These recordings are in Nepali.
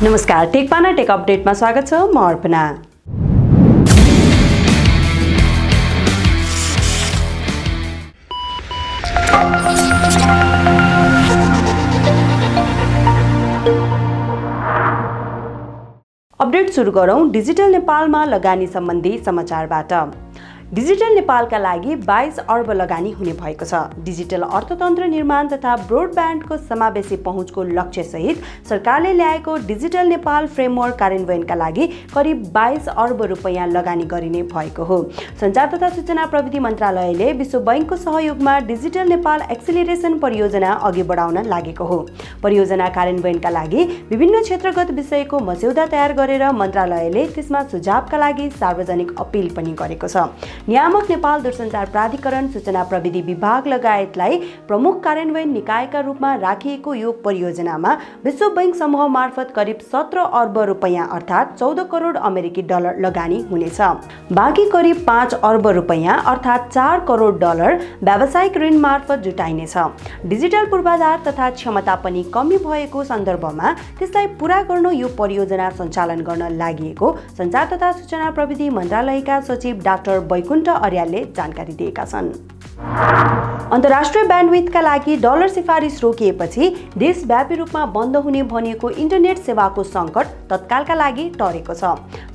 नमस्कार, टेकपाना टेक अपडेटमा स्वागत छ। म अर्पणा। अपडेट सुरु गरौं डिजिटल नेपालमा लगानी सम्बन्धी समाचारबाट। डिजिटल नेपालका लागि 22 अर्ब लगानी हुने भएको छ। डिजिटल अर्थतन्त्र निर्माण तथा ब्रोडब्यान्डको समावेशी पहुँचको लक्ष्यसहित सरकारले ल्याएको डिजिटल नेपाल फ्रेमवर्क कार्यान्वयनका लागि करिब 22 अर्ब रुपैयाँ लगानी गरिने भएको हो। सञ्चार तथा सूचना प्रविधि मन्त्रालयले विश्व बैंकको सहयोगमा डिजिटल नेपाल एक्सिलरेसन परियोजना अघि बढाउन लागेको हो। परियोजना कार्यान्वयनका लागि विभिन्न क्षेत्रगत विषयको मस्यौदा तयार गरेर मन्त्रालयले त्यसमा सुझावका लागि सार्वजनिक अपील पनि गरेको छ। नियामक नेपाल दूरसञ्चार प्राधिकरण सूचना प्रविधि विभाग लगायतलाई प्रमुख कार्यान्वयन निकायका रूपमा राखिएको यो परियोजनामा विश्व बैंक समूह मार्फत करिब 17 अर्ब रुपैयाँ अर्थात् 14 करोड अमेरिकी डलर लगानी हुनेछ। बाँकी करिब 5 अर्ब रुपैयाँ अर्थात् 4 करोड डलर व्यावसायिक ऋण मार्फत जुटाइनेछ। डिजिटल पूर्वाधार तथा क्षमता पनि कमी भएको सन्दर्भमा त्यसलाई पूरा गर्न यो परियोजना सञ्चालन गर्न लागि सञ्चार तथा सूचना प्रविधि मन्त्रालयका सचिव डाक्टर बैकुण्ठ अर्यालले जानकारी दिएका छन्। अन्तर्राष्ट्रिय ब्यान्डविड्थका लागि डलर सिफारिस रोकिएपछि देशव्यापी रूपमा बन्द हुने भनिएको इन्टरनेट सेवाको सङ्कट तत्कालका लागि टरेको छ।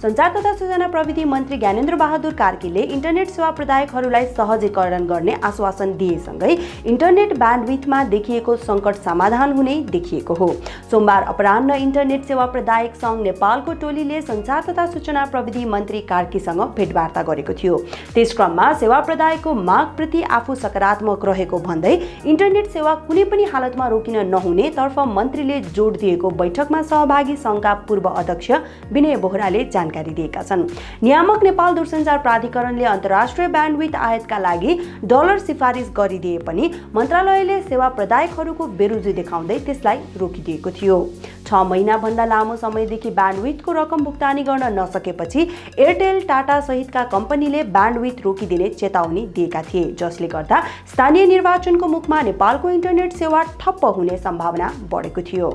सञ्चार तथा सूचना प्रविधि मन्त्री ज्ञानेन्द्र बहादुर कार्कीले इन्टरनेट सेवा प्रदायकहरूलाई सहजीकरण गर्ने आश्वासन दिएसँगै इन्टरनेट ब्यान्डविड्थमा देखिएको सङ्कट समाधान हुने देखिएको हो। सोमबार अपराह्न इन्टरनेट सेवा प्रदायक सङ्घ नेपालको टोलीले सञ्चार तथा सूचना प्रविधि मन्त्री कार्कीसँग भेटवार्ता गरेको थियो। त्यस क्रममा सेवा प्रदायकको मागप्रति आफू सकारात्मक रहेको भन्दै इन्टरनेट सेवा कुनै पनि हालतमा रोकिन नहुने तर्फ मन्त्रीले जोड दिएको बैठकमा सहभागी सङ्घका पूर्व अध्यक्ष विनय बोहराले जानकारी दिएका छन्। नियामक नेपाल दूरसञ्चार प्राधिकरणले अन्तर्राष्ट्रिय ब्यान्डविड्थ आयातका लागि डलर सिफारिस गरिदिए पनि मन्त्रालयले सेवा प्रदायकहरूको बेरुजी देखाउँदै त्यसलाई रोकिदिएको थियो। 6 महिनाभन्दा लामो समयदेखि ब्यान्डविड्थको रकम भुक्तानी गर्न नसकेपछि एयरटेल, टाटा सहितका कम्पनीले ब्यान्डविड्थ रोकिदिने चेतावनी दिएका थिए, जसले गर्दा स्थानीय निर्वाचनको मुखमा नेपालको इन्टरनेट सेवा ठप्प हुने सम्भावना बढेको थियो।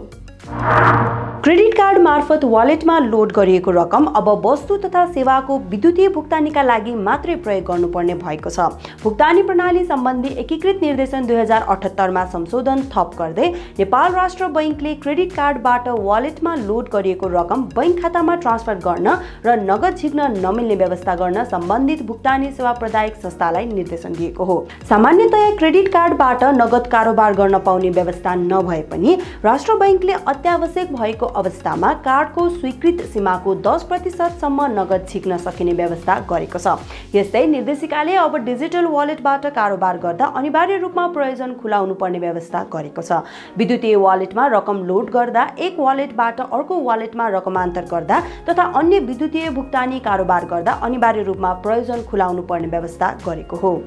क्रेडिट कार्ड मार्फत वालेटमा लोड गरिएको रकम अब वस्तु तथा सेवाको विद्युतीय भुक्तानीका लागि मात्रै प्रयोग गर्नुपर्ने भएको छ। भुक्तानी प्रणाली सम्बन्धी एकीकृत निर्देशन 2078 मा संशोधन थप गर्दै नेपाल राष्ट्र बैंकले क्रेडिट कार्डबाट वालेटमा लोड गरिएको रकम बैंक खातामा ट्रान्सफर गर्न र नगद झिक्न नमिल्ने व्यवस्था गर्न सम्बन्धित भुक्तानी सेवा प्रदायक संस्थालाई निर्देशन दिएको हो। सामान्यतया क्रेडिट कार्डबाट नगद कारोबार गर्न पाउने व्यवस्था नभए पनि राष्ट्र बैंकले अत्यावश्यक भएको अवस्थामा कार्डको स्वीकृत सीमाको 10% सम्म नगद झिक्न सकिने व्यवस्था गरेको छ। यस्तै निर्देशिकाले अब डिजिटल वालेटबाट कारोबार गर्दा अनिवार्य रूपमा प्रयोजन खुलाउनु पर्ने व्यवस्था गरेको छ। विद्युतीय वालेटमा रकम लोड गर्दा एक वालेटबाट अर्को वालेटमा रकमान्तर गर्दा तथा अन्य विद्युतीय भुक्तानी कारोबार गर्दा अनिवार्य रूपमा प्रयोजन खुलाउनु पर्ने व्यवस्था गरेको हो।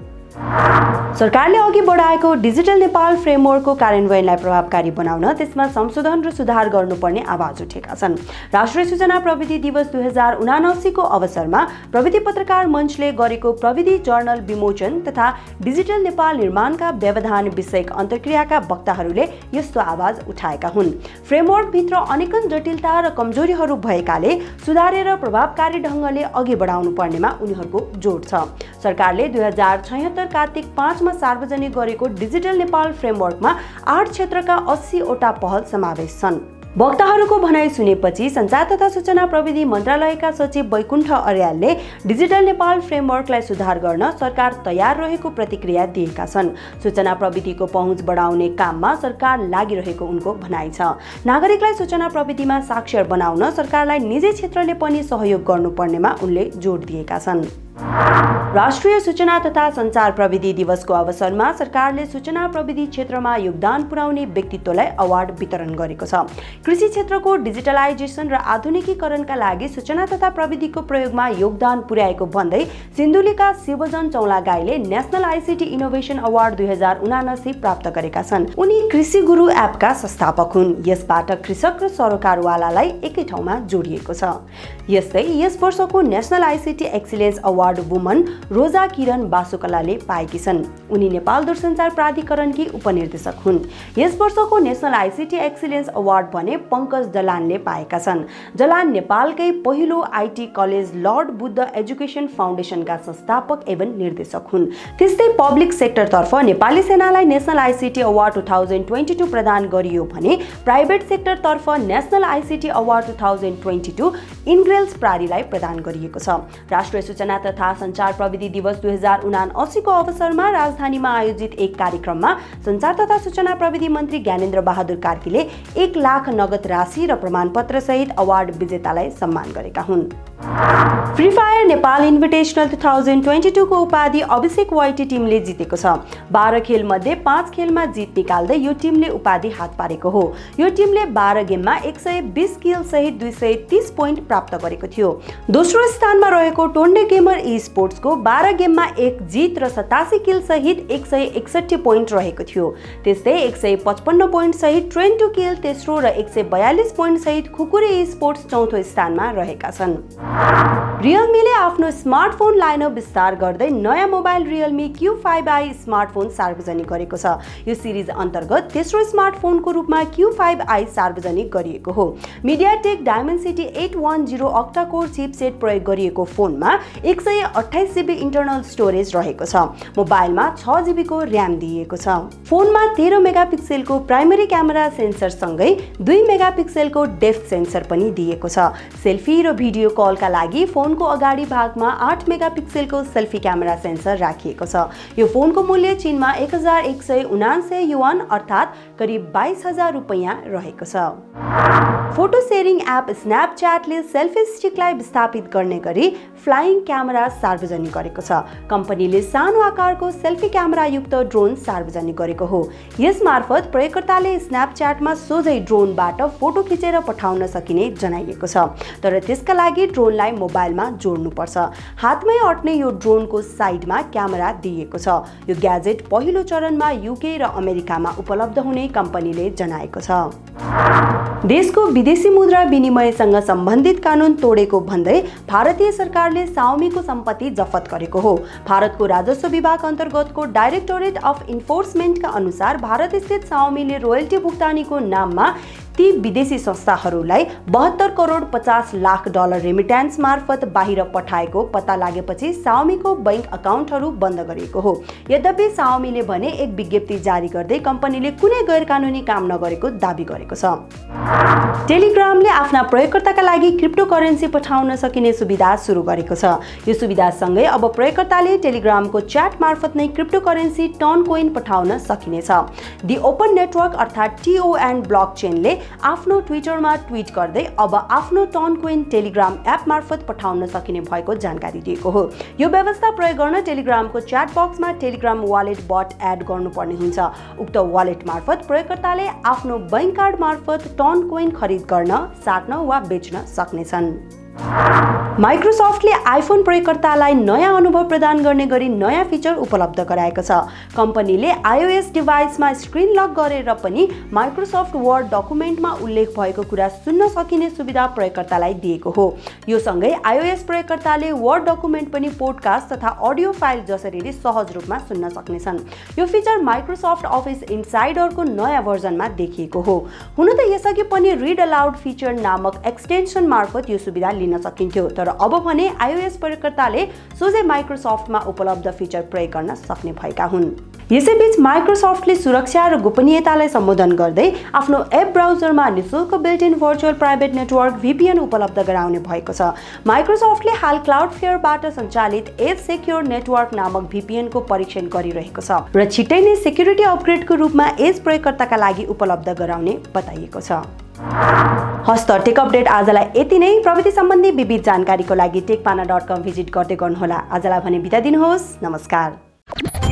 सरकारले अघि बढाएको डिजिटल नेपाल फ्रेमवर्कको कार्यान्वयनलाई प्रभावकारी बनाउन त्यसमा संशोधन र सुधार गर्नुपर्ने आवाज उठेका छन्। राष्ट्रिय सूचना प्रविधि दिवस 2079 को अवसरमा प्रविधि पत्रकार मञ्चले गरेको प्रविधि जर्नल विमोचन तथा डिजिटल नेपाल निर्माणका व्यवधान विषयक अन्तर्क्रियाका वक्ताहरूले यस्तो आवाज उठाएका हुन्। फ्रेमवर्कभित्र अनेकन जटिलता र कमजोरीहरू भएकाले सुधारेर प्रभावकारी ढङ्गले अघि बढाउनु पर्नेमा उनीहरूको जोड छ। सरकारले 2076 कार्तिक 5 मा सार्वजनिक गरेको डिजिटल नेपाल फ्रेमवर्कमा 8 क्षेत्रका 80 वटा पहल समावेश छन्। वक्ताहरूको भनाइ सुनेपछि सञ्चार तथा सूचना प्रविधि मन्त्रालयका सचिव बैकुण्ठ अर्यालले डिजिटल नेपाल फ्रेमवर्कलाई सुधार गर्न सरकार तयार रहेको प्रतिक्रिया दिएका छन्। सूचना प्रविधिको पहुँच बढाउने काममा सरकार लागिरहेको उनको भनाइ छ। नागरिकलाई सूचना प्रविधिमा साक्षर बनाउन सरकारलाई निजी क्षेत्रले पनि सहयोग गर्नुपर्नेमा उनले जोड दिएका छन्। राष्ट्रिय सूचना तथा सञ्चार प्रविधि दिवसको अवसरमा सरकारले सूचना प्रविधि क्षेत्रमा योगदान पुर्याउने व्यक्तित्वलाई अवार्ड वितरण गरेको छ। कृषि क्षेत्रको डिजिटलाइजेसन र आधुनिकीकरणका लागि सूचना तथा प्रविधिको प्रयोगमा योगदान पुर्याएको भन्दै सिन्धुलीका शिवजन चौलागाईले नेशनल आइसिटी इनोभेसन अवार्ड 2079 प्राप्त गरेका छन्। उनी कृषि गुरु एपका संस्थापक हुन्। यसबाट कृषक र सरोकारवालालाई एकै ठाउँमा जोडिएको छ। यस्तै यस वर्षको national ICT excellence award award woman रोजा किरण बासुकलाले पाएकी छन्। उनी नेपाल दूरसञ्चार प्राधिकरणकी उपनिर्देशक हुन्। यस वर्षको नेशनल आईसीटी एक्सिलेन्स अवार्ड भने पंकज जलानले पाएका छन्। जलान नेपालकै पहिलो IT college Lord Buddha education फाउन्डेसनका संस्थापक एवं निर्देशक हुन्। त्यस्तै पब्लिक सेक्टरतर्फ नेपाली सेनालाई नेशनल आईसीटी अवार्ड 2022 प्रदान गरियो भने प्राइभेट सेक्टरतर्फ नेशनल आईसीटी अवार्ड 2022 इन्ग्रेल्स प्रारीलाई प्रदान गरिएको छ। राष्ट्रिय सूचना तथा सञ्चार प्रविधि दिवस 2079 को अवसरमा राजधानीमा आयोजित एक कार्यक्रममा सञ्चार तथा सूचना प्रविधि मन्त्री ज्ञानेन्द्र बहादुर कार्कीले 1 लाख नगद राशि र प्रमाणपत्र सहित अवार्ड विजेतालाई सम्मान गरेका हुन्। फ्री फायर नेपाल इन्भिटेशनल 2022 को उपाधि अभिषेक वाइटी टिमले जितेको छ। 12 खेल मध्ये 5 खेलमा जित निकाल्दै यो टिमले उपाधि हात पारेको हो। यो टिमले 12 गेममा 120 किल सहित 230 पोइन्ट प्राप्त गरेको थियो। दोस्रो स्थानमा रहेको टोन्डे गेमर ई स्पोर्ट्सको 12 गेममा 1 जित र 87 किल सहित 161 पोइन्ट रहेको थियो। त्यस्तै 155 पोइन्ट सहित ट्रेन टु किल तेस्रो र 142 पोइन्ट सहित खुकुरे ई स्पोर्ट्स चौथो स्थानमा रहेका छन्। रियलमीले आफ्नो स्मार्टफोन लाइनअप विस्तार गर्दै नयाँ मोबाइल रियलमी Q5i स्मार्टफोन सार्वजनिक गरेको छ। यो सिरिज अन्तर्गत तेस्रो स्मार्टफोनको रूपमा Q5i सार्वजनिक गरिएको हो। मिडियाटेक डायमेन्सिटी 810 अक्टा कोर चिपसेट प्रयोग गरिएको फोनमा 128 GB इन्टरनल स्टोरेज रहेको छ। मोबाइलमा 6 GB को र्याम दिइएको छ। फोनमा 13 मेगापिक्सेलको प्राइमरी क्यामेरा सेन्सर सँगै 2 मेगापिक्सेलको डेप्थ सेन्सर पनि दिएको छ। सेल्फी र भिडियो कलका लागि फोनको अगाडि भागमा 8 मेगापिक्सेलको सेल्फी क्यामेरा सेन्सर राखिएको छ। यो फोनको मूल्य चीनमा 1179 युआन अर्थात् करिब 22,000 रुपैयाँ रहेको छ। फोटो शेयरिङ एप स्न्यापच्याटले सेल्फी स्टिकलाई विस्थापित गर्ने गरी फ्लाइङ क्यामेरा सार्वजनिक गरेको छ। कम्पनीले सानो आकारको सेल्फी क्यामेरा युक्त ड्रोन सार्वजनिक गरेको हो। यस मार्फत प्रयोगकर्ताले स्न्यापच्याटमा सोझै ड्रोनबाट फोटो खिचेर पठाउन सकिने जनाइएको छ। तर त्यसका लागि ड्रोनलाई मोबाइलमा जोड्नुपर्छ। हातमै अट्ने यो ड्रोनको साइडमा क्यामेरा दिएको छ। यो ग्याजेट पहिलो चरणमा युके र अमेरिकामा उपलब्ध हुने कम्पनीले जनाएको छ। देशको विदेशी मुद्रा विनिमयसँग सम्बन्धित कानुन तोडेको भन्दै भारतीय सरकारले साओमीको सम्पत्ति जफत गरेको हो। भारतको राजस्व विभाग अन्तर्गतको डाइरेक्टोरेट अफ इन्फोर्समेन्टका अनुसार भारत स्थित साओमीले रोयल्टी भुक्तानीको नाममा ती विदेशी संस्थाहरूलाई 72 करोड 50 लाख डलर रेमिट्यान्स मार्फत बाहिर पठाएको पत्ता लागेपछि साओमीको बैंक अकाउन्टहरू बन्द गरिएको हो। यद्यपि साओमीले भने एक विज्ञप्ति जारी गर्दै कम्पनीले कुनै गैरकानुनी काम नगरेको दाबी गरेको छ। टेलिग्रामले आफ्ना प्रयोगकर्ताका लागि क्रिप्टोकरेन्सी पठाउन सकिने सुविधा सुरु गरेको छ। यो सुविधासँगै अब प्रयोगकर्ताले टेलिग्रामको च्याट मार्फत नै क्रिप्टोकरेन्सी टन कोइन पठाउन सकिनेछ। दि ओपन नेटवर्क अर्थात् TON ब्लकचेनले आफ्नो ट्विटरमा ट्विट गर्दै अब आफ्नो टन कोइन टेलिग्राम एप मार्फत पठाउन सकिने भएको जानकारी दिएको हो। यो व्यवस्था प्रयोग गर्न टेलिग्रामको च्याट बक्समा टेलिग्राम वालेट बट एड गर्नुपर्ने हुन्छ। उक्त वालेट मार्फत प्रयोगकर्ताले आफ्नो बैंक कार्ड मार्फत टन कोइन खरिद गर्न, साट्न वा बेच्न सक्नेछन्। माइक्रोसफ्टले आइफोन प्रयोगकर्तालाई नयाँ अनुभव प्रदान गर्ने गरी नयाँ फिचर उपलब्ध गराएको छ। कम्पनीले iOS डिभाइसमा स्क्रिन लक गरेर पनि माइक्रोसफ्ट वर्ड डकुमेन्टमा उल्लेख भएको कुरा सुन्न सकिने सुविधा प्रयोगकर्तालाई दिएको हो। यो सँगै iOS प्रयोगकर्ताले वर्ड डकुमेन्ट पनि पोडकास्ट तथा अडियो फाइल जसरी सहज रूपमा सुन्न सक्नेछन्। यो फिचर माइक्रोसफ्ट अफिस इनसाइडरको नयाँ भर्जनमा देखिएको हो। हुन त यसअघि पनि रिड अलाउड फिचर नामक एक्सटेन्सन मार्फत यो सुविधा लिन सकिन्थ्यो, तर अब भने iOS प्रयोगकर्ताले सोझै माइक्रोसफ्टमा उपलब्ध फिचर प्रयोग गर्न सक्ने भएका हुन्। यसैबीच माइक्रोसफ्टले सुरक्षा र गोपनीयतालाई सम्बोधन गर्दै आफ्नो एप ब्राउजरमा निशुल्क built in virtual private network VPN उपलब्ध गराउने भएको छ। माइक्रोसफ्टले हाल क्लाउडफ्लेयरबाट सञ्चालित एज सेक्योर नेटवर्क नामक VPN को परीक्षण गरिरहेको छ र छिट्टै नै सेक्युरिटी अपग्रेडको रूपमा एज प्रयोगकर्ताका लागि उपलब्ध गराउने बताइएको छ। हस्त टेक अपडेट आजलाई यति नै। प्रविधि सम्बन्धी विविध जानकारीको लागि techpana.com भिजिट गर्दै गर्नुहोला। आजलाई भने बिदा दिनुहोस्। नमस्कार।